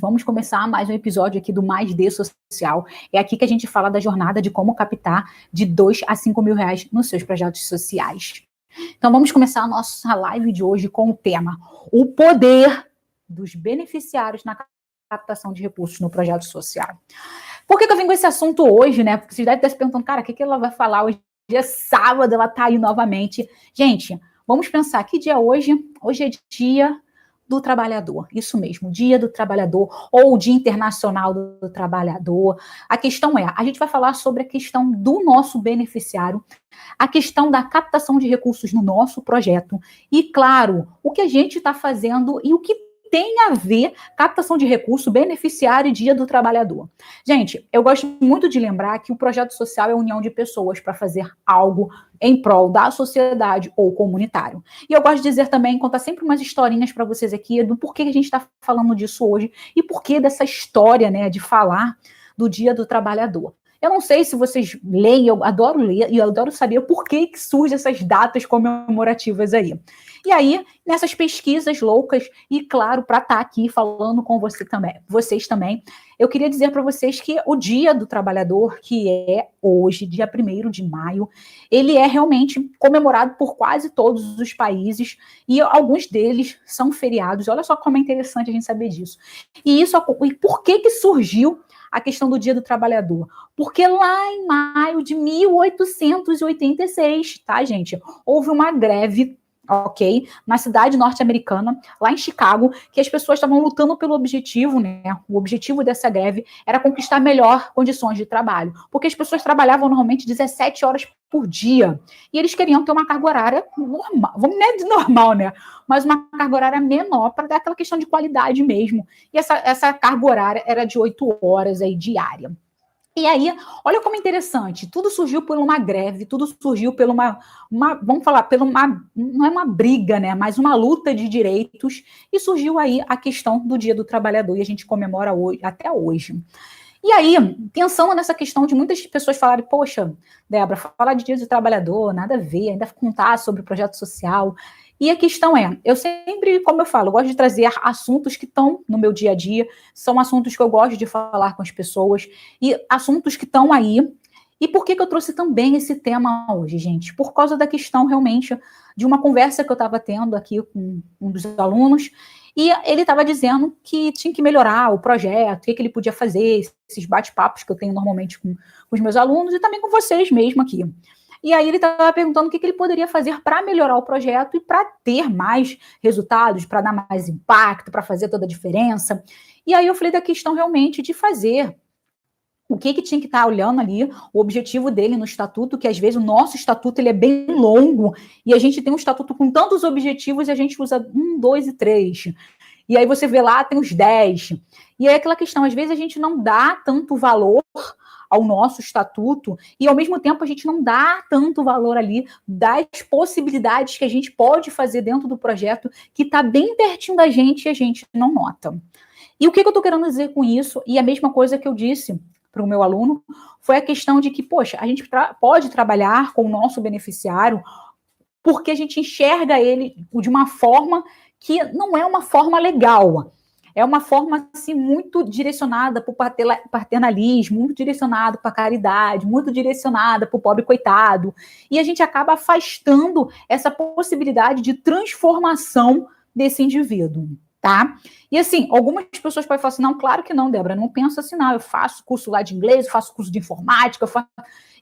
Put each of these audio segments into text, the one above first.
Vamos começar mais um episódio aqui do Mais D Social. É aqui que a gente fala da jornada de como captar de 2 a 5 mil reais nos seus projetos sociais. Então vamos começar a nossa live de hoje com o tema: o poder dos beneficiários na captação de recursos no projeto social. Por que eu vim com esse assunto hoje, né? Porque vocês devem estar se perguntando, cara, o que ela vai falar hoje? É sábado, ela tá aí novamente. Gente, vamos pensar, que dia é hoje? Hoje é dia do trabalhador, isso mesmo, Dia do Trabalhador ou Dia Internacional do Trabalhador. A questão é, a gente vai falar sobre a questão do nosso beneficiário, a questão da captação de recursos no nosso projeto e, claro, o que a gente está fazendo e o que tem a ver captação de recurso, beneficiário e Dia do Trabalhador. Gente, eu gosto muito de lembrar que o projeto social é a união de pessoas para fazer algo em prol da sociedade ou comunitário. E eu gosto de dizer também, contar sempre umas historinhas para vocês aqui do porquê que a gente está falando disso hoje e porquê dessa história, né, de falar do Dia do Trabalhador. Eu não sei se vocês leem, eu adoro ler e eu adoro saber por que surgem essas datas comemorativas aí. E aí, nessas pesquisas loucas, e claro, para estar aqui falando com vocês também, eu queria dizer para vocês que o Dia do Trabalhador, que é hoje, dia 1º de maio, ele é realmente comemorado por quase todos os países, e alguns deles são feriados. Olha só como é interessante a gente saber disso. E por que surgiu a questão do Dia do Trabalhador? Porque lá em maio de 1886, tá, gente? Houve uma greve, ok? Na cidade norte-americana, lá em Chicago, que as pessoas estavam lutando pelo objetivo, né? O objetivo dessa greve era conquistar melhor condições de trabalho, porque as pessoas trabalhavam normalmente 17 horas por dia, e eles queriam ter uma carga horária normal, vamos não é de normal, né? Mas uma carga horária menor para dar aquela questão de qualidade mesmo. E essa carga horária era de 8 horas aí diária. E aí, olha como é interessante, tudo surgiu por uma greve, tudo surgiu por vamos falar, não é uma briga, né, mas uma luta de direitos, e surgiu aí a questão do Dia do Trabalhador, e a gente comemora hoje, até hoje. E aí, pensando nessa questão de muitas pessoas falarem, poxa, Débora, falar de Dia do Trabalhador, nada a ver, ainda contar sobre o projeto social. E a questão é, eu sempre, como eu falo, eu gosto de trazer assuntos que estão no meu dia a dia, são assuntos que eu gosto de falar com as pessoas, e assuntos que estão aí. E por que eu trouxe também esse tema hoje, gente? Por causa da questão, realmente, de uma conversa que eu estava tendo aqui com um dos alunos, e ele estava dizendo que tinha que melhorar o projeto, o que ele podia fazer, esses bate-papos que eu tenho normalmente com os meus alunos, e também com vocês mesmo aqui. E aí ele estava perguntando o que ele poderia fazer para melhorar o projeto e para ter mais resultados, para dar mais impacto, para fazer toda a diferença. E aí eu falei da questão realmente de fazer o que tinha que estar olhando ali, o objetivo dele no estatuto, que às vezes o nosso estatuto ele é bem longo, e a gente tem um estatuto com tantos objetivos e a gente usa 1, 2 e 3. E aí você vê lá, tem os 10. E aí aquela questão, às vezes a gente não dá tanto valor ao nosso estatuto, e ao mesmo tempo a gente não dá tanto valor ali das possibilidades que a gente pode fazer dentro do projeto, que está bem pertinho da gente e a gente não nota. E o que eu estou querendo dizer com isso, e a mesma coisa que eu disse para o meu aluno, foi a questão de que, poxa, a gente pode trabalhar com o nosso beneficiário porque a gente enxerga ele de uma forma que não é uma forma legal. É uma forma assim, muito direcionada para o paternalismo, muito direcionada para a caridade, muito direcionada para o pobre coitado. E a gente acaba afastando essa possibilidade de transformação desse indivíduo, tá? E assim, algumas pessoas podem falar assim, não, claro que não, Débora, não penso assim, não, eu faço curso lá de inglês, eu faço curso de informática,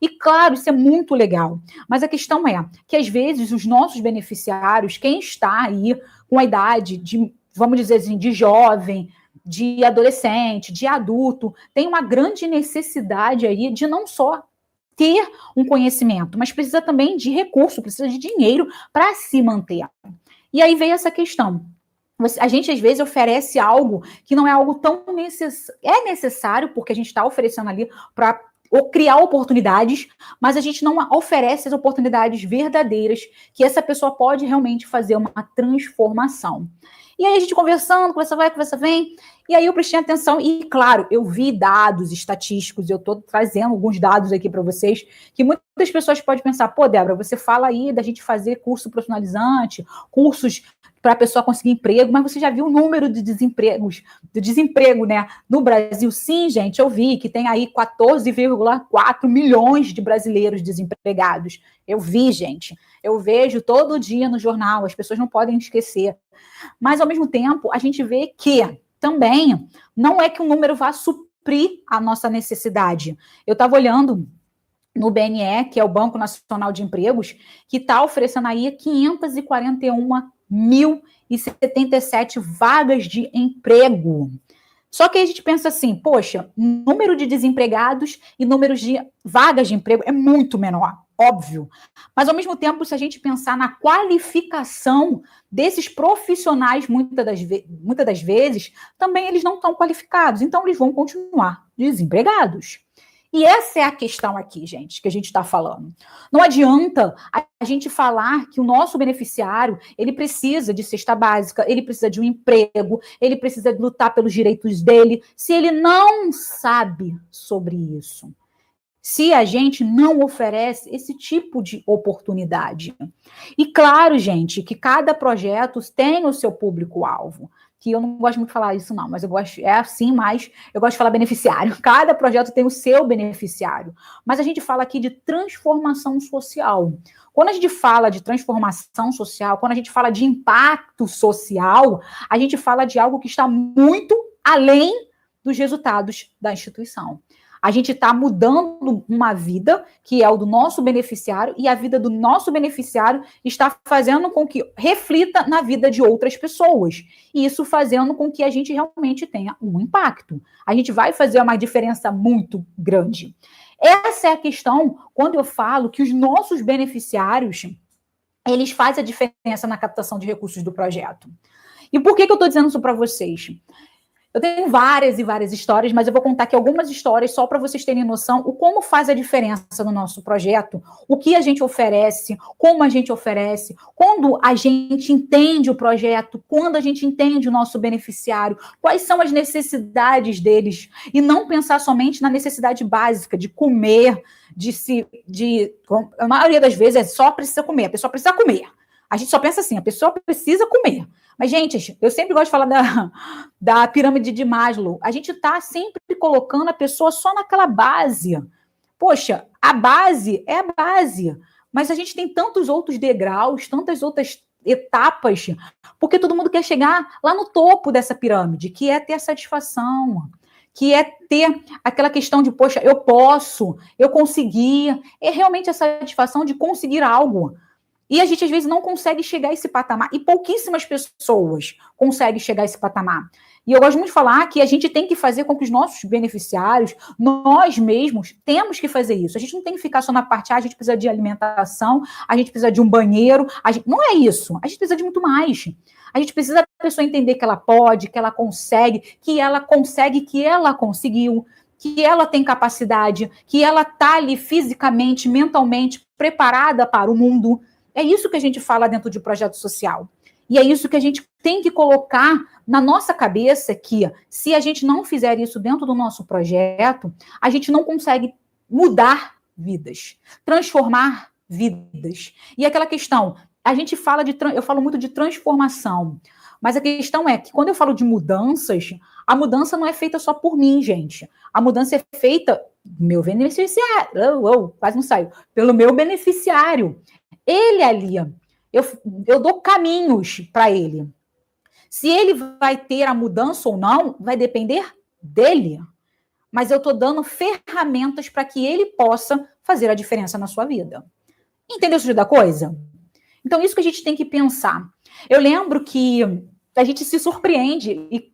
E claro, isso é muito legal, mas a questão é que às vezes os nossos beneficiários, quem está aí com a idade de, vamos dizer assim, de jovem, de adolescente, de adulto, tem uma grande necessidade aí de não só ter um conhecimento, mas precisa também de recurso, precisa de dinheiro para se manter. E aí veio essa questão. A gente, às vezes, oferece algo que não é algo tão necessário. É necessário, porque a gente está oferecendo ali para criar oportunidades, mas a gente não oferece as oportunidades verdadeiras que essa pessoa pode realmente fazer uma transformação. E aí a gente conversando, conversa vai, conversa vem, E aí eu prestei atenção e, claro, eu vi dados estatísticos, eu estou trazendo alguns dados aqui para vocês, que muitas pessoas podem pensar, pô, Débora, você fala aí da gente fazer curso profissionalizante, cursos para a pessoa conseguir emprego, mas você já viu o número de desemprego, né, no Brasil? Sim, gente, eu vi que tem aí 14,4 milhões de brasileiros desempregados. Eu vi, gente. Eu vejo todo dia no jornal, as pessoas não podem esquecer. Mas, ao mesmo tempo, a gente vê que também não é que o número vá suprir a nossa necessidade. Eu estava olhando no BNE, que é o Banco Nacional de Empregos, que está oferecendo aí 541.077 vagas de emprego. Só que a gente pensa assim, poxa, número de desempregados e números de vagas de emprego é muito menor, óbvio. Mas, ao mesmo tempo, se a gente pensar na qualificação desses profissionais, muitas das vezes, também eles não estão qualificados, então eles vão continuar desempregados. E essa é a questão aqui, gente, que a gente está falando. Não adianta a gente falar que o nosso beneficiário, ele precisa de cesta básica, ele precisa de um emprego, ele precisa lutar pelos direitos dele, se ele não sabe sobre isso. Se a gente não oferece esse tipo de oportunidade. E claro, gente, que cada projeto tem o seu público-alvo. Que eu não gosto muito de falar isso, não, mas eu gosto, é assim, mas eu gosto de falar beneficiário. Cada projeto tem o seu beneficiário. Mas a gente fala aqui de transformação social. Quando a gente fala de transformação social, quando a gente fala de impacto social, a gente fala de algo que está muito além dos resultados da instituição. A gente está mudando uma vida, que é o do nosso beneficiário, e a vida do nosso beneficiário está fazendo com que reflita na vida de outras pessoas. E isso fazendo com que a gente realmente tenha um impacto. A gente vai fazer uma diferença muito grande. Essa é a questão quando eu falo que os nossos beneficiários, eles fazem a diferença na captação de recursos do projeto. E por que eu estou dizendo isso para vocês? Eu tenho várias e várias histórias, mas eu vou contar aqui algumas histórias só para vocês terem noção o como faz a diferença no nosso projeto, o que a gente oferece, como a gente oferece, quando a gente entende o projeto, quando a gente entende o nosso beneficiário, quais são as necessidades deles, e não pensar somente na necessidade básica de comer, a maioria das vezes é só precisa comer, a pessoa precisa comer. A gente só pensa assim, a pessoa precisa comer. Mas, gente, eu sempre gosto de falar da pirâmide de Maslow. A gente está sempre colocando a pessoa só naquela base. Poxa, a base é a base. Mas a gente tem tantos outros degraus, tantas outras etapas, porque todo mundo quer chegar lá no topo dessa pirâmide, que é ter satisfação, que é ter aquela questão de, poxa, eu posso, eu consegui. É realmente a satisfação de conseguir algo. E a gente, às vezes, não consegue chegar a esse patamar. E pouquíssimas pessoas conseguem chegar a esse patamar. E eu gosto muito de falar que a gente tem que fazer com que os nossos beneficiários, nós mesmos, temos que fazer isso. A gente não tem que ficar só na parte, a gente precisa de alimentação, a gente precisa de um banheiro. Não é isso. A gente precisa de muito mais. A gente precisa da pessoa entender que ela pode, que ela consegue, que ela conseguiu, que ela tem capacidade, que ela está ali fisicamente, mentalmente preparada para o mundo. É isso que a gente fala dentro de projeto social. E é isso que a gente tem que colocar na nossa cabeça que, se a gente não fizer isso dentro do nosso projeto, a gente não consegue mudar vidas, transformar vidas. E aquela questão, eu falo muito de transformação, mas a questão é que quando eu falo de mudanças, a mudança não é feita só por mim, gente. A mudança é feita meu beneficiário, quase não saiu, pelo meu beneficiário. Ele ali, eu dou caminhos para ele. Se ele vai ter a mudança ou não, vai depender dele. Mas eu estou dando ferramentas para que ele possa fazer a diferença na sua vida. Entendeu o sentido da coisa? Então, isso que a gente tem que pensar. Eu lembro que a gente se surpreende e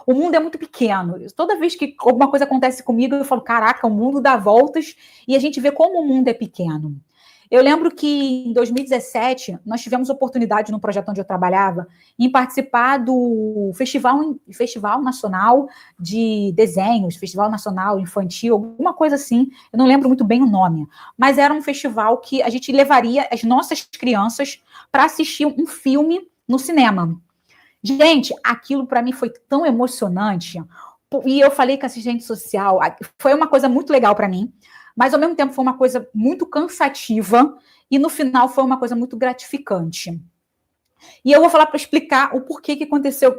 o mundo é muito pequeno. Toda vez que alguma coisa acontece comigo, eu falo, caraca, o mundo dá voltas e a gente vê como o mundo é pequeno. Eu lembro que em 2017 nós tivemos oportunidade no projeto onde eu trabalhava em participar do Festival Nacional de Desenhos, Festival Nacional Infantil, alguma coisa assim, eu não lembro muito bem o nome, mas era um festival que a gente levaria as nossas crianças para assistir um filme no cinema. Gente, aquilo para mim foi tão emocionante. E eu falei com a assistente social, foi uma coisa muito legal para mim, mas ao mesmo tempo foi uma coisa muito cansativa e no final foi uma coisa muito gratificante. E eu vou falar para explicar o porquê que aconteceu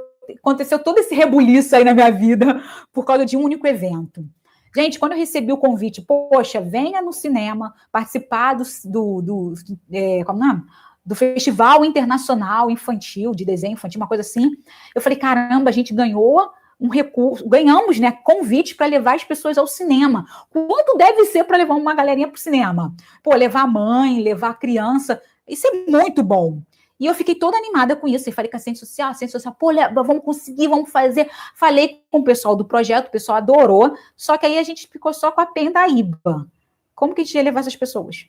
todo esse rebuliço aí na minha vida por causa de um único evento. Gente, quando eu recebi o convite, poxa, venha no cinema participar como não? Do Festival Internacional Infantil, de Desenho Infantil, uma coisa assim. Eu falei, caramba, a gente ganhou um recurso, ganhamos, né, convite para levar as pessoas ao cinema. Quanto deve ser para levar uma galerinha para o cinema? Pô, levar a mãe, levar a criança, isso é muito bom. E eu fiquei toda animada com isso. E falei com a assistente social, pô, vamos conseguir, vamos fazer. Falei com o pessoal do projeto, o pessoal adorou, só que aí a gente ficou só com a pendaíba. Como que a gente ia levar essas pessoas?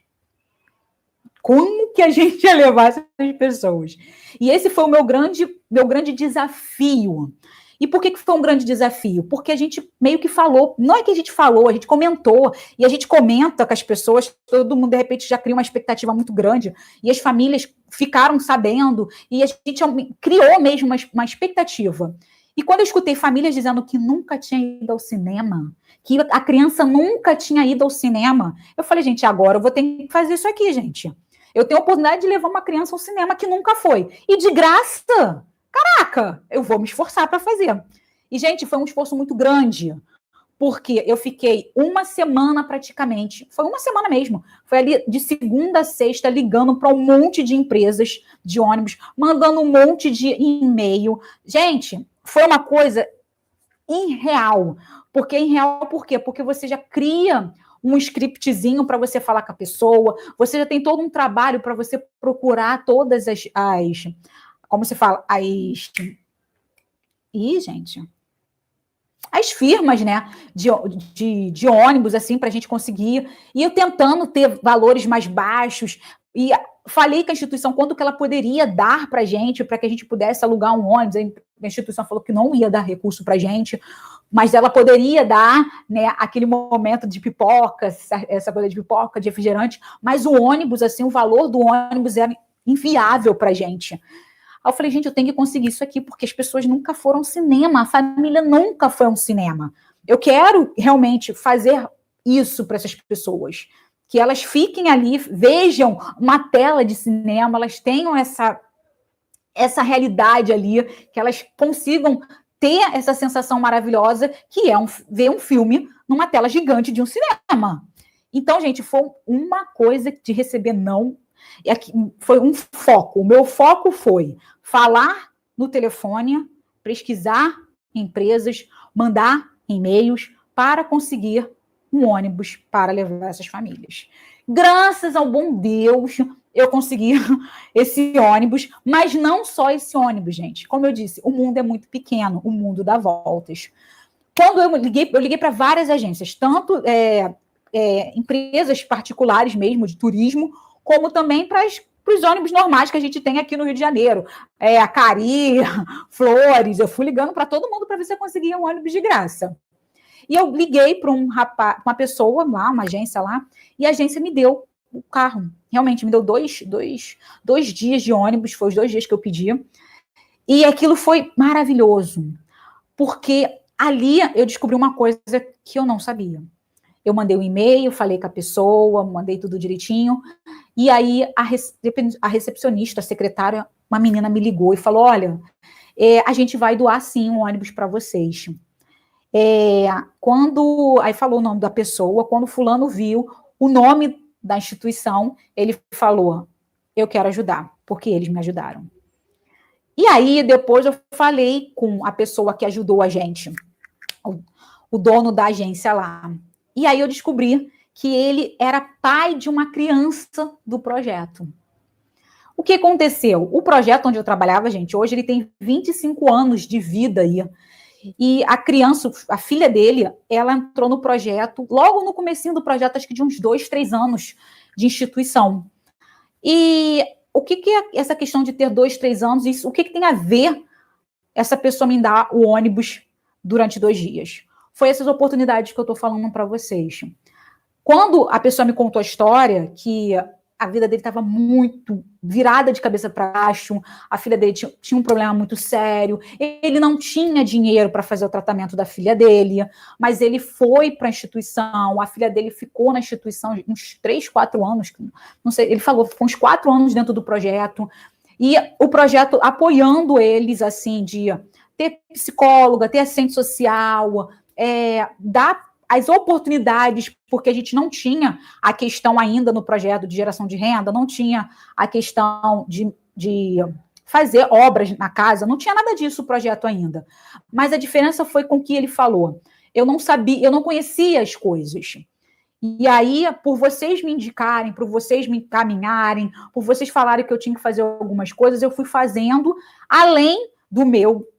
Como que a gente ia levar essas pessoas? E esse foi o meu grande desafio. E por que foi um grande desafio? Porque a gente meio que falou, não é que a gente falou, a gente comentou, e a gente comenta com as pessoas, todo mundo de repente já cria uma expectativa muito grande, e as famílias ficaram sabendo, e a gente criou mesmo uma expectativa. E quando eu escutei famílias dizendo que nunca tinha ido ao cinema, que a criança nunca tinha ido ao cinema, eu falei, gente, agora eu vou ter que fazer isso aqui, gente. Eu tenho a oportunidade de levar uma criança ao cinema que nunca foi. E de graça! Caraca, eu vou me esforçar para fazer. E, gente, foi um esforço muito grande, porque eu fiquei uma semana praticamente, foi uma semana mesmo, foi ali de segunda a sexta ligando para um monte de empresas de ônibus, mandando um monte de e-mail. Gente, foi uma coisa irreal. Por quê? Porque você já cria um scriptzinho para você falar com a pessoa, você já tem todo um trabalho para você procurar todas as como se fala, gente, as firmas, né, de ônibus, assim, para a gente conseguir, e eu tentando ter valores mais baixos, e falei com a instituição quanto que ela poderia dar para a gente, para que a gente pudesse alugar um ônibus, a instituição falou que não ia dar recurso para a gente, mas ela poderia dar, né, aquele momento de pipoca, essa coisa de pipoca, de refrigerante, mas o ônibus, assim, o valor do ônibus era inviável para a gente. Aí eu falei, gente, eu tenho que conseguir isso aqui, porque as pessoas nunca foram ao cinema, a família nunca foi ao cinema. Eu quero realmente fazer isso para essas pessoas, que elas fiquem ali, vejam uma tela de cinema, elas tenham essa realidade ali, que elas consigam ter essa sensação maravilhosa, que é ver um filme numa tela gigante de um cinema. Então, gente, foi uma coisa de receber não. Foi um foco. O meu foco foi falar no telefone, pesquisar empresas, mandar e-mails para conseguir um ônibus para levar essas famílias. Graças ao bom Deus, eu consegui esse ônibus, mas não só esse ônibus, gente. Como eu disse, o mundo é muito pequeno, o mundo dá voltas. Quando eu liguei para várias agências, tanto empresas particulares mesmo, de turismo, como também para os ônibus normais que a gente tem aqui no Rio de Janeiro. A Cari, Flores, eu fui ligando para todo mundo para ver se eu conseguia um ônibus de graça. E eu liguei para uma pessoa lá, uma agência lá, e a agência me deu o carro. Realmente, me deu dois dias de ônibus, foi os 2 dias que eu pedi. E aquilo foi maravilhoso, porque ali eu descobri uma coisa que eu não sabia. Eu mandei um e-mail, falei com a pessoa, mandei tudo direitinho, e aí a recepcionista, a secretária, uma menina me ligou e falou, olha, a gente vai doar sim um ônibus para vocês. Aí falou o nome da pessoa, quando fulano viu o nome da instituição, ele falou, eu quero ajudar, porque eles me ajudaram. E aí, depois eu falei com a pessoa que ajudou a gente, o dono da agência lá. E aí eu descobri que ele era pai de uma criança do projeto. O que aconteceu? O projeto onde eu trabalhava, gente, hoje ele tem 25 anos de vida aí. E a criança, a filha dele, ela entrou no projeto, logo no comecinho do projeto, acho que de uns 2, 3 anos de instituição. E o que é essa questão de ter 2, 3 anos? O que tem a ver essa pessoa me dar o ônibus durante 2 dias? Foi essas oportunidades que eu estou falando para vocês. Quando a pessoa me contou a história, que a vida dele estava muito virada de cabeça para baixo, a filha dele tinha um problema muito sério, ele não tinha dinheiro para fazer o tratamento da filha dele, mas ele foi para a instituição, a filha dele ficou na instituição uns 3, 4 anos, não sei, ele falou, ficou uns 4 anos dentro do projeto, e o projeto apoiando eles, assim, de ter psicóloga, ter assistente social, dar as oportunidades, porque a gente não tinha a questão ainda no projeto de geração de renda, não tinha a questão de fazer obras na casa, não tinha nada disso o projeto ainda. Mas a diferença foi com o que ele falou. Eu não sabia, eu não conhecia as coisas. E aí, por vocês me indicarem, por vocês me encaminharem, por vocês falarem que eu tinha que fazer algumas coisas, eu fui fazendo, além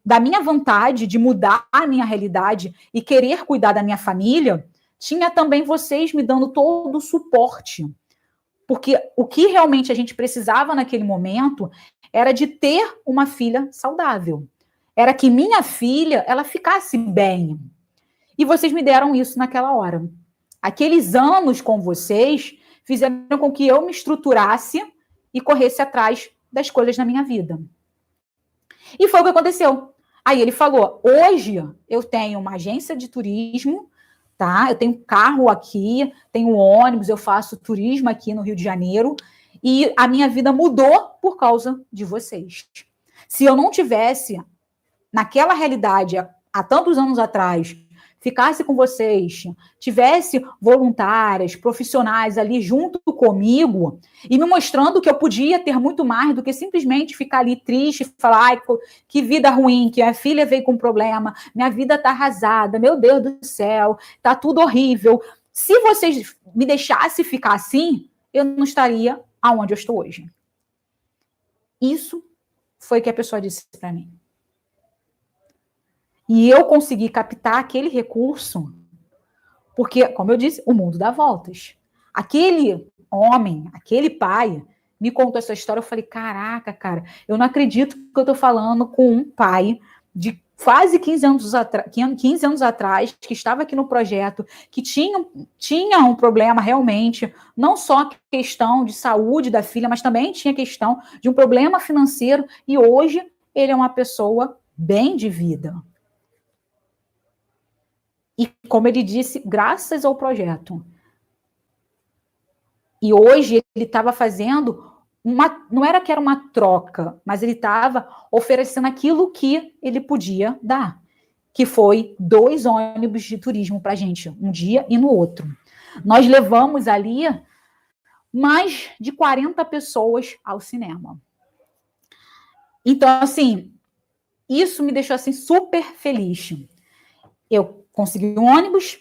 da minha vontade de mudar a minha realidade e querer cuidar da minha família, tinha também vocês me dando todo o suporte. Porque o que realmente a gente precisava naquele momento era de ter uma filha saudável. Era que minha filha, ela ficasse bem. E vocês me deram isso naquela hora. Aqueles anos com vocês fizeram com que eu me estruturasse e corresse atrás das coisas na minha vida. E foi o que aconteceu. Aí ele falou, hoje eu tenho uma agência de turismo, tá? Eu tenho carro aqui, tenho ônibus, eu faço turismo aqui no Rio de Janeiro, e a minha vida mudou por causa de vocês. Se eu não tivesse, naquela realidade, há tantos anos atrás, ficasse com vocês, tivesse voluntárias, profissionais ali junto comigo e me mostrando que eu podia ter muito mais do que simplesmente ficar ali triste e falar, ai, que vida ruim, que a filha veio com problema, minha vida tá arrasada, meu Deus do céu, tá tudo horrível. Se vocês me deixassem ficar assim, eu não estaria aonde eu estou hoje. Isso foi o que a pessoa disse para mim. E eu consegui captar aquele recurso, porque, como eu disse, o mundo dá voltas. Aquele homem, aquele pai, me contou essa história, eu falei, caraca, cara, eu não acredito que eu estou falando com um pai de quase 15 anos atrás, que estava aqui no projeto, que tinha um problema realmente, não só questão de saúde da filha, mas também tinha questão de um problema financeiro, e hoje ele é uma pessoa bem de vida. E, como ele disse, graças ao projeto. E hoje ele estava fazendo não era que era uma troca, mas ele estava oferecendo aquilo que ele podia dar, que foi 2 ônibus de turismo para a gente, um dia e no outro. Nós levamos ali mais de 40 pessoas ao cinema. Então, assim, isso me deixou assim super feliz. Eu consegui um ônibus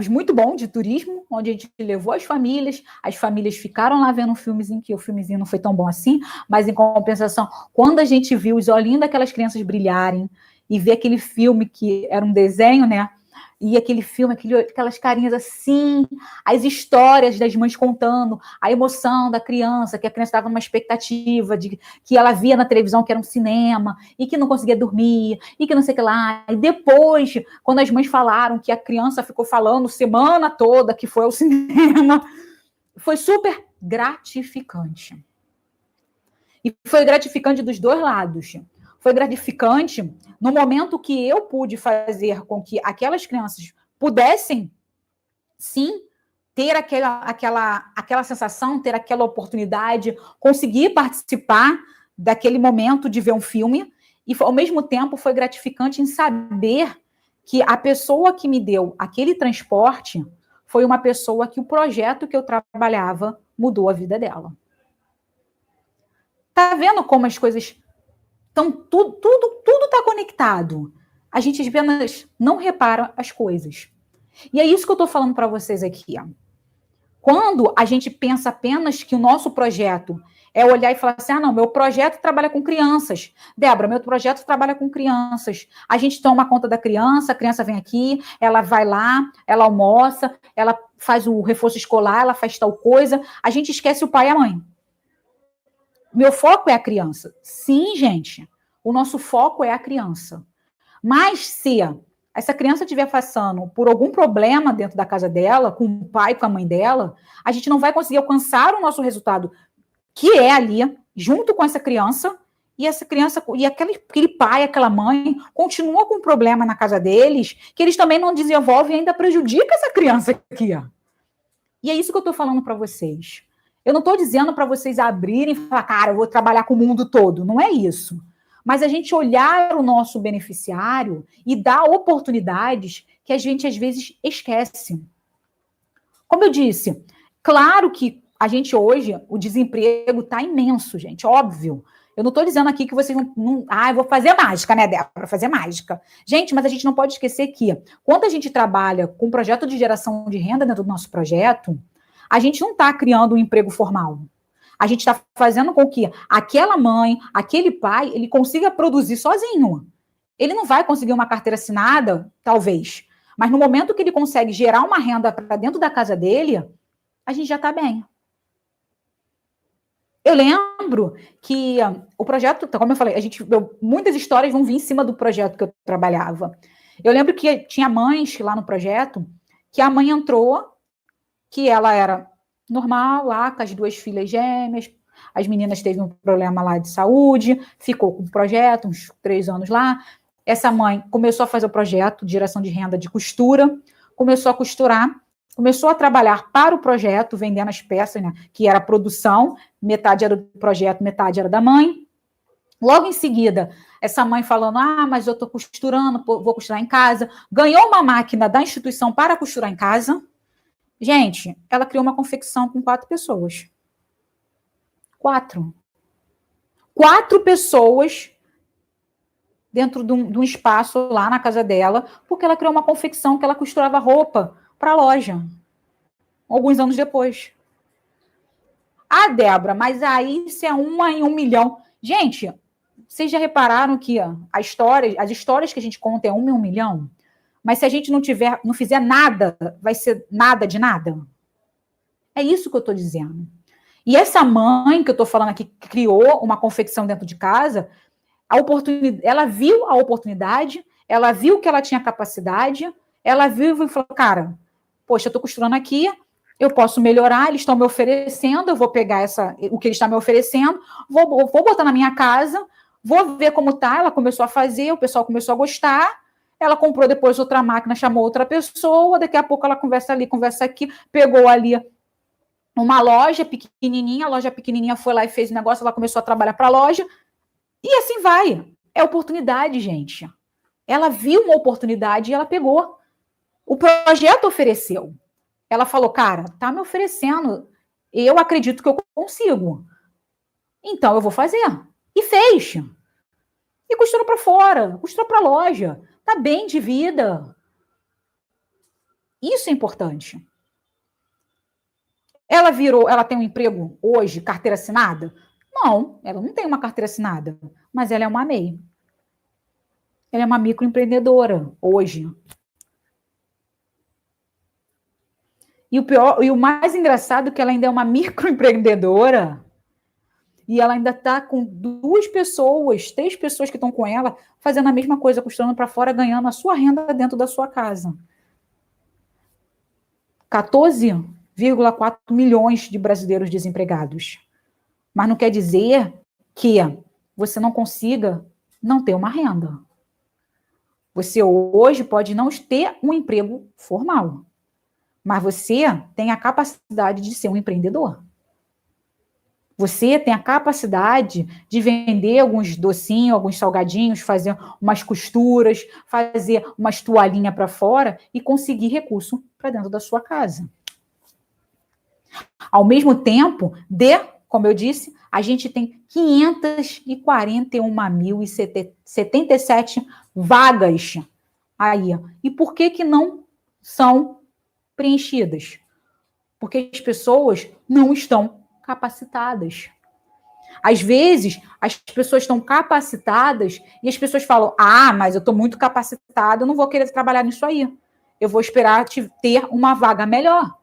muito bom de turismo, onde a gente levou as famílias ficaram lá vendo um filmezinho, que o filmezinho não foi tão bom assim, mas em compensação, quando a gente viu os olhinhos daquelas crianças brilharem e ver aquele filme que era um desenho, né? E aquele filme, aquelas carinhas assim, as histórias das mães contando, a emoção da criança, que a criança estava numa expectativa de que ela via na televisão que era um cinema, e que não conseguia dormir, e que não sei o que lá. E depois, quando as mães falaram que a criança ficou falando semana toda que foi ao cinema, foi super gratificante. E foi gratificante dos 2 lados. Foi gratificante no momento que eu pude fazer com que aquelas crianças pudessem, sim, ter aquela sensação, ter aquela oportunidade, conseguir participar daquele momento de ver um filme, e ao mesmo tempo foi gratificante em saber que a pessoa que me deu aquele transporte foi uma pessoa que o projeto que eu trabalhava mudou a vida dela. Tá vendo como as coisas... Então, tudo está conectado. A gente apenas não repara as coisas. E é isso que eu estou falando para vocês aqui. Ó. Quando a gente pensa apenas que o nosso projeto é olhar e falar assim, não, meu projeto trabalha com crianças. Débora, meu projeto trabalha com crianças. A gente toma conta da criança, a criança vem aqui, ela vai lá, ela almoça, ela faz o reforço escolar, ela faz tal coisa. A gente esquece o pai e a mãe. Meu foco é a criança. Sim, gente, o nosso foco é a criança. Mas se essa criança estiver passando por algum problema dentro da casa dela, com o pai, com a mãe dela, a gente não vai conseguir alcançar o nosso resultado, que é ali, junto com essa criança, e essa criança, e aquele pai, aquela mãe, continua com um problema na casa deles, que eles também não desenvolvem e ainda prejudica essa criança aqui. E é isso que eu estou falando para vocês. Eu não estou dizendo para vocês abrirem e falar, cara, eu vou trabalhar com o mundo todo. Não é isso. Mas a gente olhar o nosso beneficiário e dar oportunidades que a gente, às vezes, esquece. Como eu disse, claro que a gente hoje, o desemprego está imenso, gente, óbvio. Eu não estou dizendo aqui que vocês não... eu vou fazer mágica, né, Débora? Fazer mágica. Gente, mas a gente não pode esquecer que, quando a gente trabalha com um projeto de geração de renda dentro do nosso projeto, a gente não está criando um emprego formal. A gente está fazendo com que aquela mãe, aquele pai, ele consiga produzir sozinho. Ele não vai conseguir uma carteira assinada, talvez. Mas no momento que ele consegue gerar uma renda para dentro da casa dele, a gente já está bem. Eu lembro que o projeto, como eu falei, muitas histórias vão vir em cima do projeto que eu trabalhava. Eu lembro que tinha mães lá no projeto, que a mãe entrou, que ela era normal lá, com as 2 filhas gêmeas, as meninas teve um problema lá de saúde, ficou com o projeto, uns 3 anos lá. Essa mãe começou a fazer o projeto de geração de renda de costura, começou a costurar, começou a trabalhar para o projeto, vendendo as peças, né, que era a produção, metade era do projeto, metade era da mãe. Logo em seguida, essa mãe falando, mas eu estou costurando, vou costurar em casa. Ganhou uma máquina da instituição para costurar em casa. Gente, ela criou uma confecção com 4 pessoas. 4 pessoas dentro de um espaço lá na casa dela, porque ela criou uma confecção que ela costurava roupa para a loja, alguns anos depois. Débora, mas aí isso é 1 em 1 milhão. Gente, vocês já repararam que as histórias que a gente conta é 1 em 1 milhão? Mas se a gente não fizer nada, vai ser nada de nada? É isso que eu estou dizendo. E essa mãe que eu estou falando aqui, que criou uma confecção dentro de casa, ela viu a oportunidade, ela viu que ela tinha capacidade, ela viu e falou, cara, poxa, eu estou costurando aqui, eu posso melhorar, eles estão me oferecendo, eu vou pegar o que eles estão me oferecendo, vou botar na minha casa, vou ver como tá. Ela começou a fazer, o pessoal começou a gostar, ela comprou depois outra máquina, chamou outra pessoa, daqui a pouco ela conversa ali, conversa aqui, pegou ali uma loja pequenininha, a loja pequenininha foi lá e fez o negócio, ela começou a trabalhar para a loja, e assim vai. É oportunidade, gente. Ela viu uma oportunidade e ela pegou. O projeto ofereceu. Ela falou, cara, tá me oferecendo, eu acredito que eu consigo. Então eu vou fazer. E fez. E costurou para fora, costurou para a loja. Tá bem de vida. Isso é importante. Ela tem um emprego hoje, carteira assinada? Não, ela não tem uma carteira assinada, mas ela é uma MEI. Ela é uma microempreendedora hoje. E o mais engraçado é que ela ainda é uma microempreendedora e ela ainda está com 2 pessoas, 3 pessoas que estão com ela, fazendo a mesma coisa, costurando para fora, ganhando a sua renda dentro da sua casa. 14,4 milhões de brasileiros desempregados. Mas não quer dizer que você não consiga não ter uma renda. Você hoje pode não ter um emprego formal, mas você tem a capacidade de ser um empreendedor. Você tem a capacidade de vender alguns docinhos, alguns salgadinhos, fazer umas costuras, fazer umas toalhinhas para fora e conseguir recurso para dentro da sua casa. Ao mesmo tempo, como eu disse, a gente tem 541.077 vagas aí. E por que não são preenchidas? Porque as pessoas não estão capacitadas. Às vezes, as pessoas estão capacitadas e as pessoas falam, mas eu estou muito capacitada, eu não vou querer trabalhar nisso aí. Eu vou esperar ter uma vaga melhor.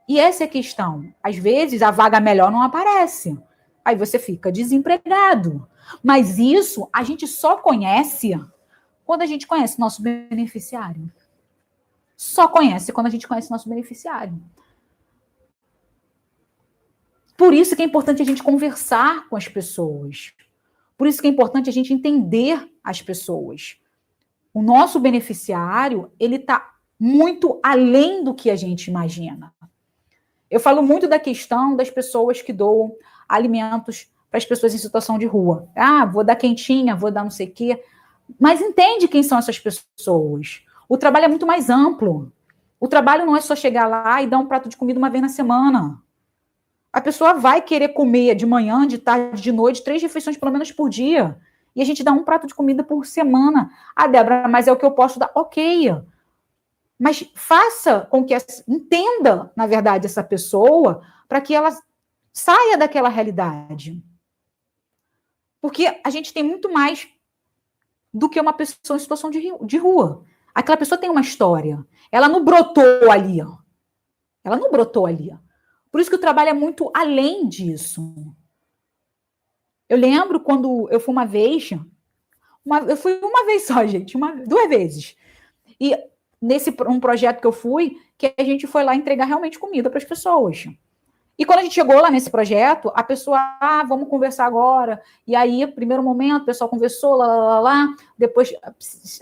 E essa é a questão. Às vezes, a vaga melhor não aparece. Aí você fica desempregado. Mas isso a gente só conhece quando a gente conhece nosso beneficiário. Só conhece quando a gente conhece nosso beneficiário. Por isso que é importante a gente conversar com as pessoas. Por isso que é importante a gente entender as pessoas. O nosso beneficiário, ele está muito além do que a gente imagina. Eu falo muito da questão das pessoas que doam alimentos para as pessoas em situação de rua. Ah, vou dar quentinha, vou dar não sei o quê. Mas entende quem são essas pessoas. O trabalho é muito mais amplo. O trabalho não é só chegar lá e dar um prato de comida uma vez na semana. A pessoa vai querer comer de manhã, de tarde, de noite, 3 refeições pelo menos por dia. E a gente dá um prato de comida por semana. Ah, Débora, mas é o que eu posso dar. Ok. Mas faça com que entenda, na verdade, essa pessoa para que ela saia daquela realidade. Porque a gente tem muito mais do que uma pessoa em situação de rua. Aquela pessoa tem uma história. Ela não brotou ali. Ela não brotou ali. Por isso que o trabalho é muito além disso. Eu lembro quando eu fui uma vez... eu fui uma vez só, gente. 2 vezes. E nesse um projeto que eu fui, que a gente foi lá entregar realmente comida para as pessoas. E quando a gente chegou lá nesse projeto, a pessoa, vamos conversar agora. E aí, primeiro momento, o pessoal conversou, lá. Depois,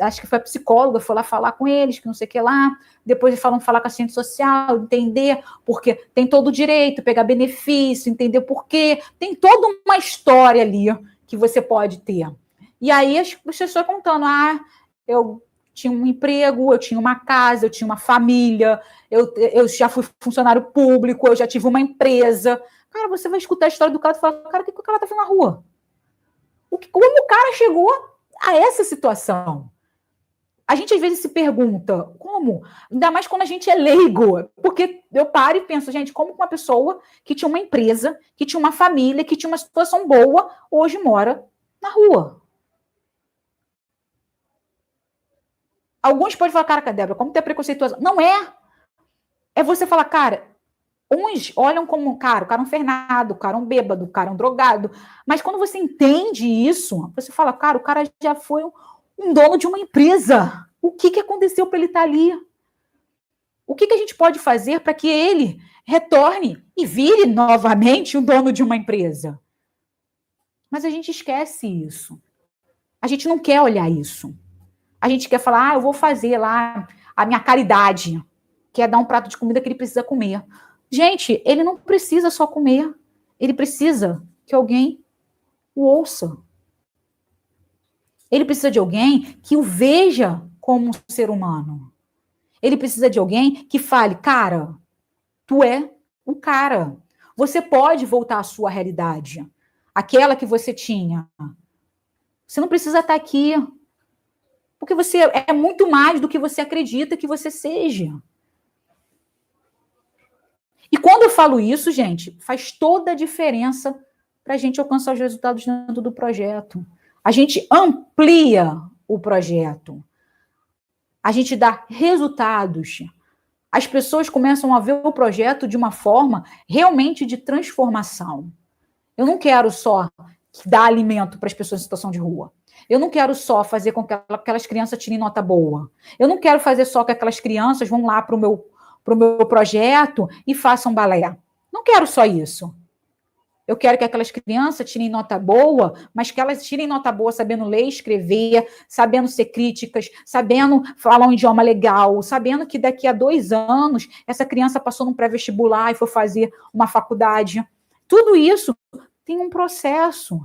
acho que foi a psicóloga, foi lá falar com eles, que não sei o que lá. Depois eles falar com a assistente social, entender, porque tem todo o direito, pegar benefício, entender por quê. Tem toda uma história ali que você pode ter. E aí, as pessoas contando, eu tinha um emprego, eu tinha uma casa, eu tinha uma família, eu já fui funcionário público, eu já tive uma empresa. Cara, você vai escutar a história do cara e falar, cara, o que o cara tá fazendo na rua? Como o cara chegou a essa situação? A gente, às vezes, se pergunta, como? Ainda mais quando a gente é leigo. Porque eu paro e penso, gente, como uma pessoa que tinha uma empresa, que tinha uma família, que tinha uma situação boa, hoje mora na rua? Alguns podem falar, cara, Débora, como ter preconceituoso? Não é. É você falar, cara, uns olham como, cara, o cara é um fernado, o cara é um bêbado, o cara é um drogado. Mas quando você entende isso, você fala, cara, o cara já foi um dono de uma empresa. O que aconteceu para ele estar ali? O que a gente pode fazer para que ele retorne e vire novamente um dono de uma empresa? Mas a gente esquece isso. A gente não quer olhar isso. A gente quer falar, eu vou fazer lá a minha caridade, que é dar um prato de comida que ele precisa comer. Gente, ele não precisa só comer. Ele precisa que alguém o ouça. Ele precisa de alguém que o veja como um ser humano. Ele precisa de alguém que fale, cara, tu é um cara. Você pode voltar à sua realidade. Aquela que você tinha. Você não precisa estar aqui. Porque você é muito mais do que você acredita que você seja. E quando eu falo isso, gente, faz toda a diferença para a gente alcançar os resultados dentro do projeto. A gente amplia o projeto. A gente dá resultados. As pessoas começam a ver o projeto de uma forma realmente de transformação. Eu não quero só dar alimento para as pessoas em situação de rua. Eu não quero só fazer com que aquelas crianças tirem nota boa. Eu não quero fazer só que aquelas crianças vão lá para o meu projeto e façam balé. Não quero só isso. Eu quero que aquelas crianças tirem nota boa, mas que elas tirem nota boa sabendo ler e escrever, sabendo ser críticas, sabendo falar um idioma legal, sabendo que daqui a 2 anos essa criança passou num pré-vestibular e foi fazer uma faculdade. Tudo isso tem um processo.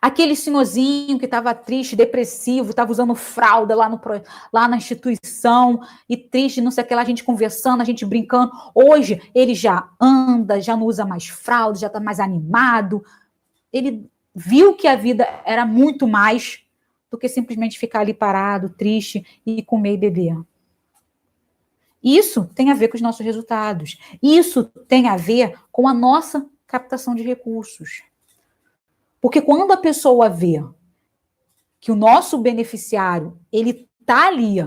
Aquele senhorzinho que estava triste, depressivo, estava usando fralda lá na instituição, e triste, não sei o que lá, a gente conversando, a gente brincando. Hoje, ele já anda, já não usa mais fralda, já está mais animado. Ele viu que a vida era muito mais do que simplesmente ficar ali parado, triste, e comer e beber. Isso tem a ver com os nossos resultados. Isso tem a ver com a nossa captação de recursos. Porque quando a pessoa vê que o nosso beneficiário, ele está ali,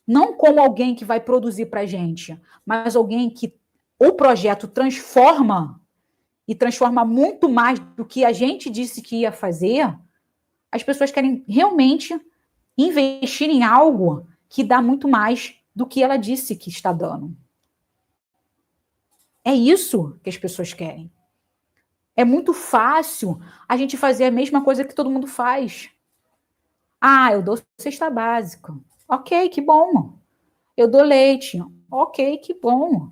não como alguém que vai produzir para a gente, mas alguém que o projeto transforma, e transforma muito mais do que a gente disse que ia fazer, As pessoas querem realmente investir em algo que dá muito mais do que ela disse que está dando. É isso que as pessoas querem. É muito fácil a gente fazer a mesma coisa que todo mundo faz. Ah, eu dou cesta básica. Ok, que bom. Eu dou leite. Ok, que bom.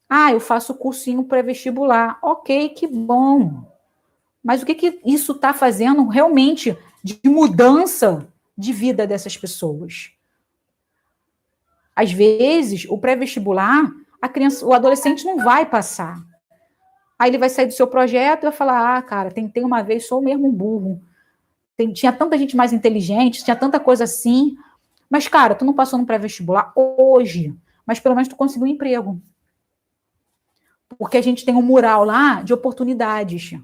Ah, eu faço cursinho pré-vestibular. Ok, que bom. Mas o que isso está fazendo realmente de mudança de vida dessas pessoas? Às vezes, o pré-vestibular, o adolescente não vai passar. Aí ele vai sair do seu projeto e vai falar, ah, cara, tentei uma vez, sou mesmo um burro. Tinha tanta gente mais inteligente, tinha tanta coisa assim. Mas, cara, tu não passou no pré-vestibular hoje, mas pelo menos tu conseguiu um emprego. Porque a gente tem um mural lá de oportunidades.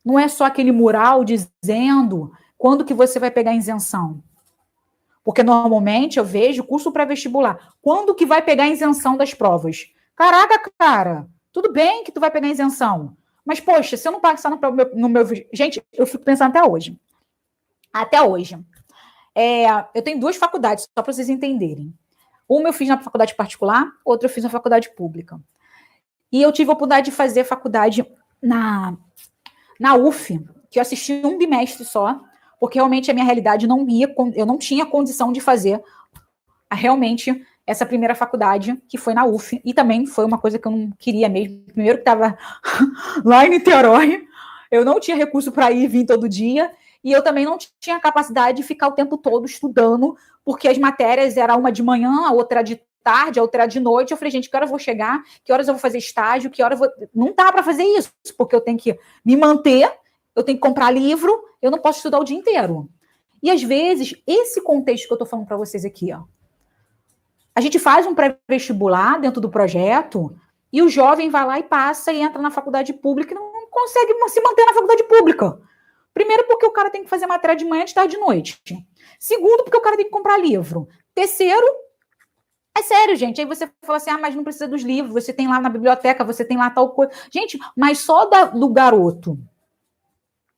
Não é só aquele mural dizendo quando que você vai pegar isenção. Porque normalmente eu vejo curso pré-vestibular. Quando que vai pegar isenção das provas? Caraca, cara, tudo bem que tu vai pegar isenção. Mas, poxa, se eu não passar no meu... Gente, eu fico pensando até hoje. Até hoje. Eu tenho 2 faculdades, só para vocês entenderem. Uma eu fiz na faculdade particular, outra eu fiz na faculdade pública. E eu tive a oportunidade de fazer faculdade na UF, que eu assisti um bimestre só, porque realmente a minha realidade eu não tinha condição de fazer realmente essa primeira faculdade, que foi na UF, e também foi uma coisa que eu não queria mesmo. Primeiro que estava lá em Niterói, eu não tinha recurso para ir e vir todo dia, e eu também não tinha capacidade de ficar o tempo todo estudando, porque as matérias eram uma de manhã, a outra era de tarde, a outra era de noite. Eu falei, gente, que horas eu vou chegar? Que horas eu vou fazer estágio? Que horas eu vou... Não dá para fazer isso, porque eu tenho que me manter, eu tenho que comprar livro, eu não posso estudar o dia inteiro. E às vezes, esse contexto que eu estou falando para vocês aqui, ó, a gente faz um pré-vestibular dentro do projeto e o jovem vai lá e passa e entra na faculdade pública e não consegue se manter na faculdade pública. Primeiro, porque o cara tem que fazer matéria de manhã, de tarde e de noite. Segundo, porque o cara tem que comprar livro. Terceiro, é sério, gente. Aí você fala assim, ah, mas não precisa dos livros, você tem lá na biblioteca, você tem lá tal coisa. Gente, mas só do garoto,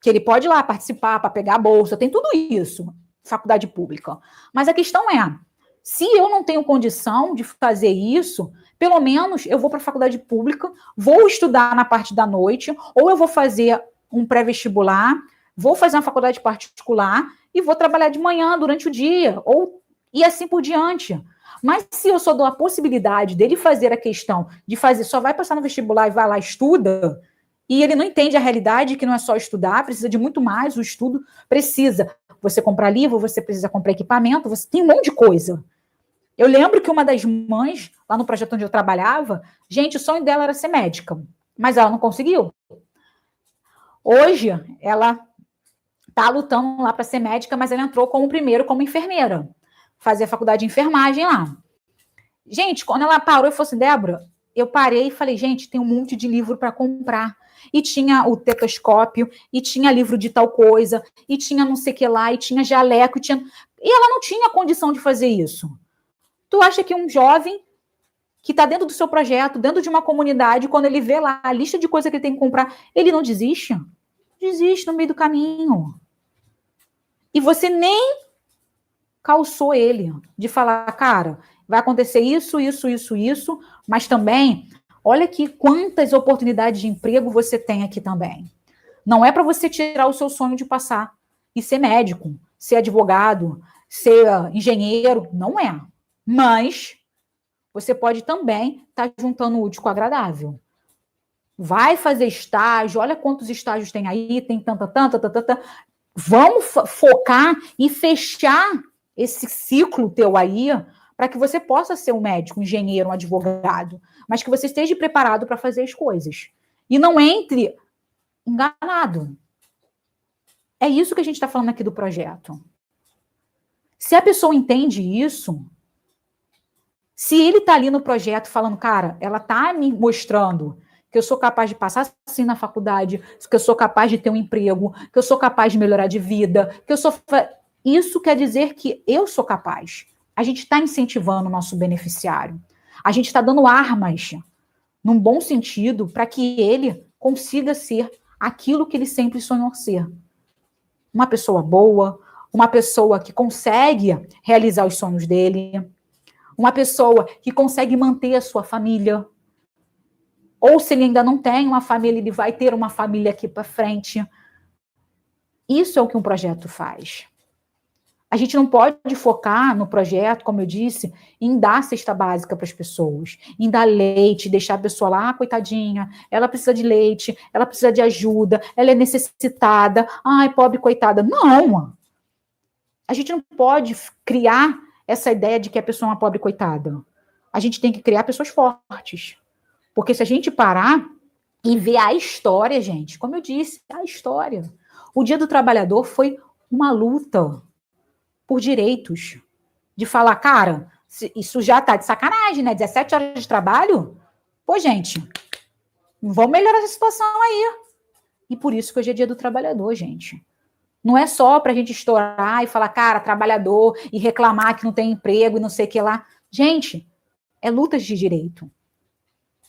que ele pode ir lá participar para pegar a bolsa, tem tudo isso, faculdade pública. Mas a questão é, se eu não tenho condição de fazer isso, pelo menos eu vou para a faculdade pública, vou estudar na parte da noite, ou eu vou fazer um pré-vestibular, vou fazer uma faculdade particular e vou trabalhar de manhã durante o dia, e assim por diante. Mas se eu só dou a possibilidade dele fazer a questão de fazer, só vai passar no vestibular e vai lá, estuda, e ele não entende a realidade, que não é só estudar, precisa de muito mais, o estudo precisa. Você comprar livro, você precisa comprar equipamento, você tem um monte de coisa. Eu lembro que uma das mães, lá no projeto onde eu trabalhava, gente, o sonho dela era ser médica, mas ela não conseguiu. Hoje, ela está lutando lá para ser médica, mas ela entrou primeiro como enfermeira, fazer a faculdade de enfermagem lá. Gente, quando ela parou e falou assim, Débora, eu parei e falei, gente, tem um monte de livro para comprar. E tinha o tetoscópio, e tinha livro de tal coisa, e tinha não sei o que lá, e tinha jaleco, e ela não tinha condição de fazer isso. Tu acha que um jovem que está dentro do seu projeto, dentro de uma comunidade, quando ele vê lá a lista de coisas que ele tem que comprar, ele não desiste? Desiste no meio do caminho. E você nem calçou ele de falar, cara, vai acontecer isso, isso, isso, isso, mas também, olha aqui quantas oportunidades de emprego você tem aqui também. Não é para você tirar o seu sonho de passar e ser médico, ser advogado, ser engenheiro, não é. Mas você pode também estar juntando o útil com o agradável. Vai fazer estágio, olha quantos estágios tem aí, tem tanta. Vamos focar e fechar esse ciclo teu aí, para que você possa ser um médico, um engenheiro, um advogado, mas que você esteja preparado para fazer as coisas. E não entre enganado. É isso que a gente está falando aqui do projeto. Se a pessoa entende isso, se ele está ali no projeto falando, cara, ela está me mostrando que eu sou capaz de passar assim na faculdade, que eu sou capaz de ter um emprego, que eu sou capaz de melhorar de vida, que eu sou... Isso quer dizer que eu sou capaz. A gente está incentivando o nosso beneficiário. A gente está dando armas, num bom sentido, para que ele consiga ser aquilo que ele sempre sonhou ser. uma pessoa boa, uma pessoa que consegue realizar os sonhos dele, uma pessoa que consegue manter a sua família. Ou se ele ainda não tem uma família, ele vai ter uma família aqui para frente. Isso é o que um projeto faz. A gente não pode focar no projeto, como eu disse, em dar cesta básica para as pessoas, em dar leite, deixar a pessoa lá, coitadinha, ela precisa de leite, ela precisa de ajuda, ela é necessitada, ai, pobre coitada. Não! A gente não pode criar essa ideia de que a pessoa é uma pobre coitada. A gente tem que criar pessoas fortes. Porque se a gente parar e ver a história, gente, como eu disse, a história. O Dia do Trabalhador foi uma luta por direitos. De falar, cara, isso já tá de sacanagem, né? 17 horas de trabalho? Pô, gente, vamos melhorar essa situação aí. E por isso que hoje é Dia do Trabalhador, gente. Não é só pra gente estourar e falar, cara, trabalhador, e reclamar que não tem emprego e não sei o que lá. Gente, é luta de direito.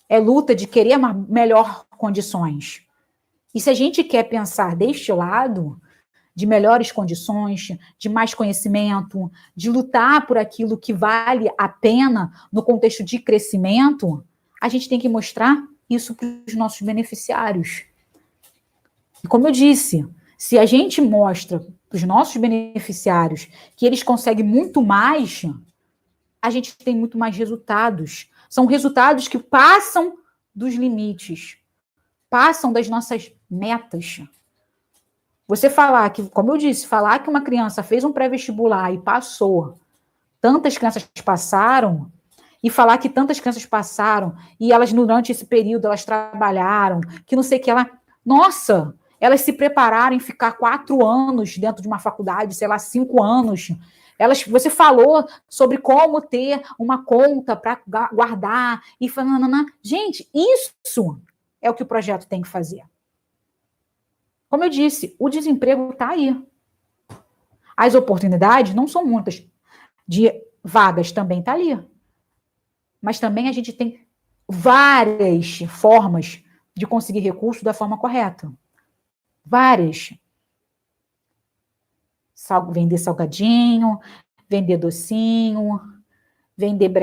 É luta de querer uma melhor condições. E se a gente quer pensar deste lado, de melhores condições, de mais conhecimento, de lutar por aquilo que vale a pena no contexto de crescimento, a gente tem que mostrar isso para os nossos beneficiários. E como eu disse, se a gente mostra para os nossos beneficiários que eles conseguem muito mais, a gente tem muito mais resultados. São resultados que passam dos limites, passam das nossas metas. Você falar que, como eu disse, falar que uma criança fez um pré-vestibular e passou, tantas crianças passaram, e falar que tantas crianças passaram, e elas, durante esse período, elas trabalharam, que não sei o que ela... Nossa, elas se prepararam em ficar 4 anos dentro de uma faculdade, sei lá, 5 anos. Você falou sobre como ter uma conta para guardar, e falando, gente, isso é o que o projeto tem que fazer. Como eu disse, o desemprego está aí. As oportunidades não são muitas. De vagas também está ali. Mas também a gente tem várias formas de conseguir recursos da forma correta. Várias. Vender salgadinho, vender docinho,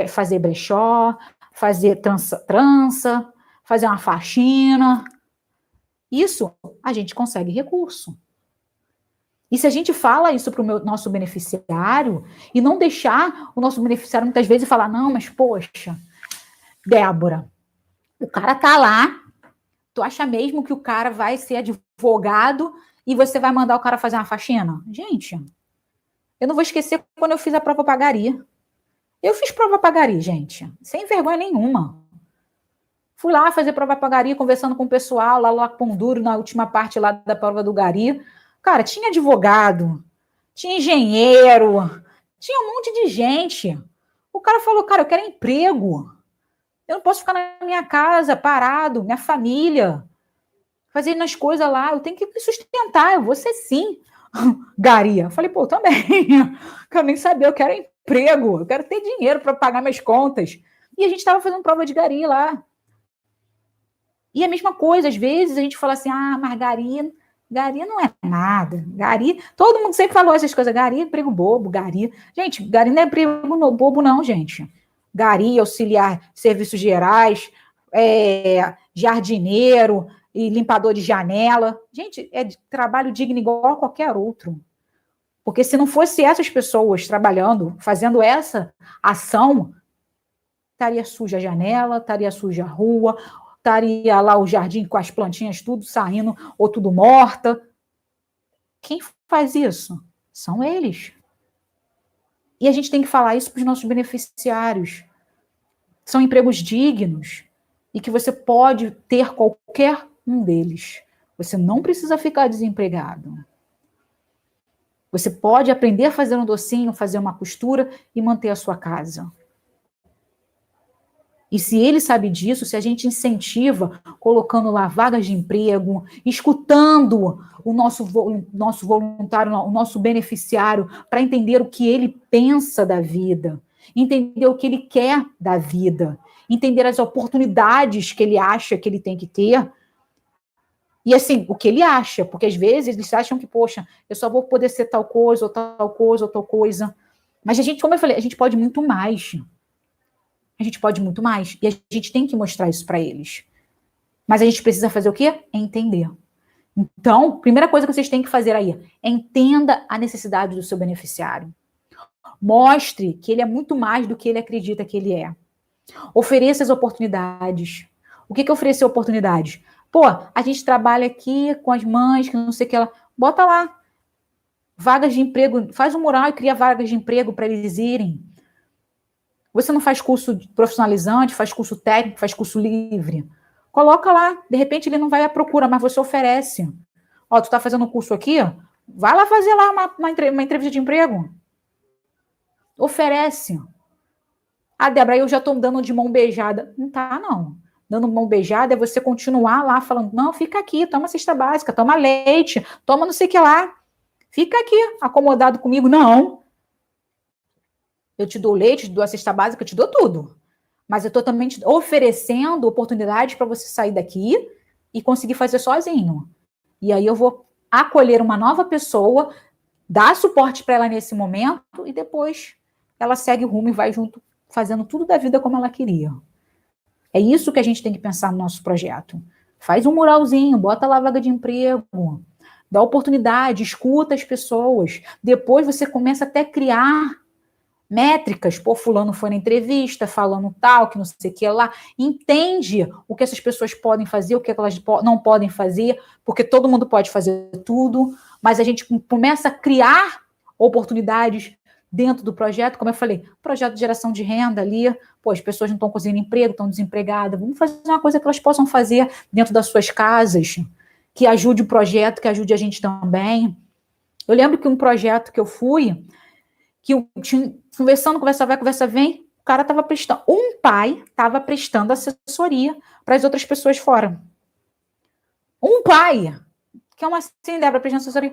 fazer brechó, fazer trança, fazer uma faxina. Isso a gente consegue recurso. E se a gente fala isso para o nosso beneficiário e não deixar o nosso beneficiário muitas vezes falar, não, mas poxa, Débora, o cara tá lá, tu acha mesmo que o cara vai ser advogado e você vai mandar o cara fazer uma faxina? Gente, eu não vou esquecer quando eu fiz a prova pagaria. Eu fiz prova pagaria, gente, sem vergonha nenhuma. Fui lá fazer prova pagaria, conversando com o pessoal, lá com duro, na última parte lá da prova do Gari. Cara, tinha advogado, tinha engenheiro, tinha um monte de gente. O cara falou, cara, eu quero emprego. Eu não posso ficar na minha casa, parado, minha família, fazendo as coisas lá. Eu tenho que me sustentar, eu vou ser sim. Gari. Eu falei, pô, também. Quero nem saber, eu quero emprego, eu quero ter dinheiro para pagar minhas contas. E a gente estava fazendo prova de Gari lá. E a mesma coisa, às vezes a gente fala assim, mas Gari não é nada. Gari, todo mundo sempre falou essas coisas, Gari é emprego bobo, Gari. Gente, Gari não é emprego bobo não, gente. Gari, auxiliar serviços gerais, jardineiro e limpador de janela. Gente, é trabalho digno igual a qualquer outro. Porque se não fosse essas pessoas trabalhando, fazendo essa ação, estaria suja a janela, estaria suja a rua, estaria lá o jardim com as plantinhas tudo saindo ou tudo morta. Quem faz isso? São eles. E a gente tem que falar isso para os nossos beneficiários. São empregos dignos e que você pode ter qualquer um deles. Você não precisa ficar desempregado. Você pode aprender a fazer um docinho, fazer uma costura e manter a sua casa. E se ele sabe disso, se a gente incentiva, colocando lá vagas de emprego, escutando o nosso voluntário, o nosso beneficiário, para entender o que ele pensa da vida, entender o que ele quer da vida, entender as oportunidades que ele acha que ele tem que ter, E assim, o que ele acha, porque às vezes eles acham que, poxa, eu só vou poder ser tal coisa, ou tal coisa, ou tal coisa. Mas a gente, como eu falei, a gente pode muito mais. A gente pode muito mais. E a gente tem que mostrar isso para eles. Mas a gente precisa fazer o quê? Entender. Então, primeira coisa que vocês têm que fazer aí, entenda a necessidade do seu beneficiário. Mostre que ele é muito mais do que ele acredita que ele é. Ofereça as oportunidades. O que é oferecer oportunidades? Pô, a gente trabalha aqui com as mães, que não sei o que ela. Bota lá. Vagas de emprego. Faz um mural e cria vagas de emprego para eles irem. Você não faz curso profissionalizante, faz curso técnico, faz curso livre. Coloca lá. De repente ele não vai à procura, mas você oferece. Ó, tu tá fazendo um curso aqui? Vai lá fazer lá uma entrevista de emprego. Oferece. Ah, Débora, eu já estou dando de mão beijada. Não tá, não. Dando mão beijada é você continuar lá falando, não, fica aqui, toma cesta básica, toma leite, toma não sei o que lá. Fica aqui, acomodado comigo. Não. Eu te dou leite, te dou a cesta básica, eu te dou tudo. Mas eu estou também te oferecendo oportunidades para você sair daqui e conseguir fazer sozinho. E aí eu vou acolher uma nova pessoa, dar suporte para ela nesse momento e depois ela segue o rumo e vai junto, fazendo tudo da vida como ela queria. É isso que a gente tem que pensar no nosso projeto. Faz um muralzinho, bota lá a vaga de emprego, dá oportunidade, escuta as pessoas. Depois você começa até a criar métricas. Pô, fulano foi na entrevista, falando tal, que não sei o que lá. Entende o que essas pessoas podem fazer, o que elas não podem fazer, porque todo mundo pode fazer tudo, mas a gente começa a criar oportunidades dentro do projeto, como eu falei, projeto de geração de renda ali, pô, as pessoas não estão conseguindo emprego, estão desempregadas, vamos fazer uma coisa que elas possam fazer dentro das suas casas, que ajude o projeto, que ajude a gente também. Eu lembro que um projeto que eu fui, que eu tinha, conversa vai, conversa vem, o cara estava prestando, um pai estava prestando assessoria para as outras pessoas fora. Um pai, que é uma assim, Débora, prestando assessoria,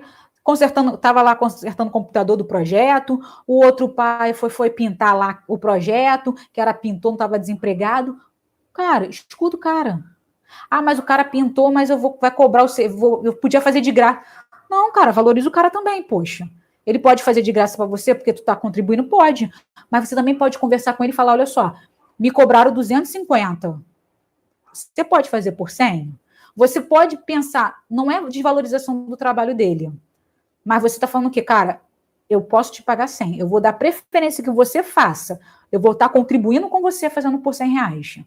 estava lá consertando o computador do projeto, o outro pai foi pintar lá o projeto, que era pintor, não estava desempregado. Cara, escuta o cara. Ah, mas o cara pintou, mas vai cobrar eu podia fazer de graça. Não, cara, valoriza o cara também, poxa. Ele pode fazer de graça para você porque tu está contribuindo? Pode. Mas você também pode conversar com ele e falar, olha só, me cobraram 250. Você pode fazer por 100? Você pode pensar, não é desvalorização do trabalho dele, mas você está falando que, cara, eu posso te pagar 100, eu vou dar preferência que você faça, eu vou estar contribuindo com você fazendo por 100 reais.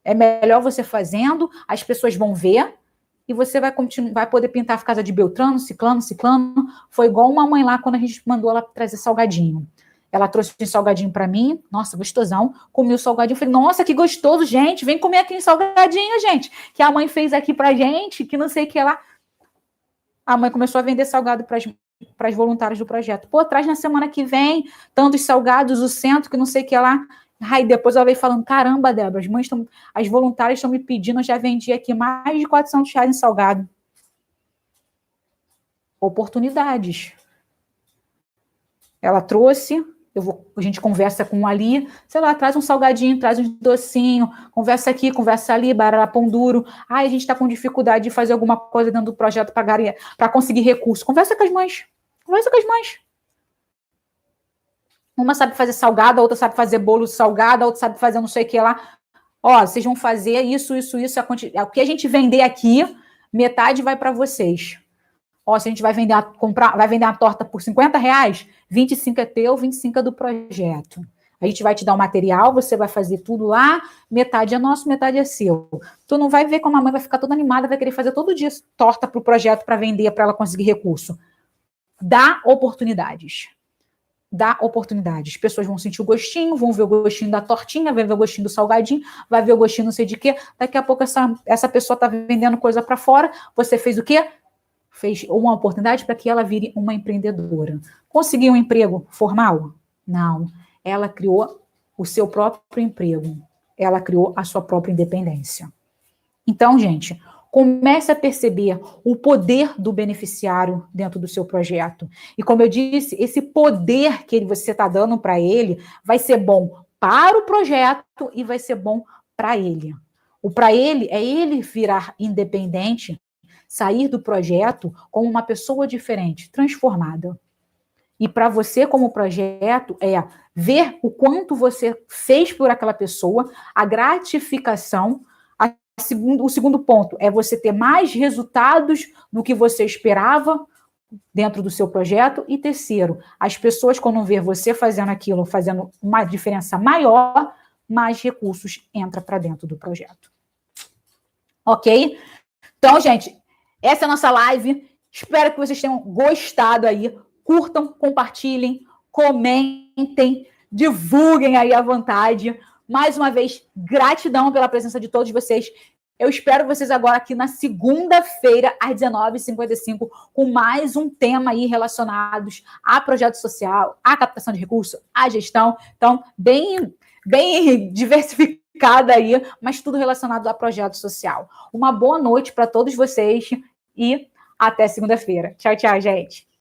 É melhor você fazendo, as pessoas vão ver, e você vai poder pintar a casa de Beltrano, Ciclano. Foi igual uma mãe lá, quando a gente mandou ela trazer salgadinho. Ela trouxe um salgadinho para mim, nossa, gostosão, comi o salgadinho, falei, nossa, que gostoso, gente, vem comer aqui um salgadinho, gente, que a mãe fez aqui pra gente, que não sei o que lá. A mãe começou a vender salgado para as voluntárias do projeto. Pô, traz na semana que vem tantos salgados, o centro, que não sei o que lá. Aí depois ela veio falando, caramba, Débora, as voluntárias estão me pedindo, eu já vendi aqui mais de 400 reais em salgado. Oportunidades. Ela trouxe, a gente conversa com ali, sei lá, traz um salgadinho, traz um docinho, conversa aqui, conversa ali, barará pão duro. Ai, a gente está com dificuldade de fazer alguma coisa dentro do projeto para conseguir recurso. Conversa com as mães. Conversa com as mães. Uma sabe fazer salgado, a outra sabe fazer bolo salgado, a outra sabe fazer não sei o que lá. Ó, vocês vão fazer isso, o que a gente vender aqui, metade vai para vocês. Ó, se a gente vai vender a torta por 50 reais, 25 é teu, 25 é do projeto. A gente vai te dar o material, você vai fazer tudo lá, metade é nosso, metade é seu. Tu não vai ver como a mãe vai ficar toda animada, vai querer fazer todo dia torta para o projeto para vender, para ela conseguir recurso. Dá oportunidades. Dá oportunidades. As pessoas vão sentir o gostinho, vão ver o gostinho da tortinha, vai ver o gostinho do salgadinho, vai ver o gostinho não sei de quê. Daqui a pouco essa pessoa está vendendo coisa para fora. Você fez o quê? Fez uma oportunidade para que ela vire uma empreendedora. Conseguiu um emprego formal? Não. Ela criou o seu próprio emprego. Ela criou a sua própria independência. Então, gente, comece a perceber o poder do beneficiário dentro do seu projeto. E como eu disse, esse poder que você está dando para ele vai ser bom para o projeto e vai ser bom para ele. O para ele é ele virar independente, sair do projeto como uma pessoa diferente, transformada. E para você, como projeto, é ver o quanto você fez por aquela pessoa, a gratificação. O segundo ponto é você ter mais resultados do que você esperava dentro do seu projeto. E terceiro, as pessoas, quando ver você fazendo aquilo, fazendo uma diferença maior, mais recursos entram para dentro do projeto. Ok? Então, gente, essa é a nossa live. Espero que vocês tenham gostado aí. Curtam, compartilhem, comentem, divulguem aí à vontade. Mais uma vez, gratidão pela presença de todos vocês. Eu espero vocês agora aqui na segunda-feira, às 19h55, com mais um tema aí relacionados a projeto social, a captação de recursos, a gestão. Então, bem diversificada aí, mas tudo relacionado a projeto social. Uma boa noite para todos vocês e até segunda-feira. Tchau, tchau, gente.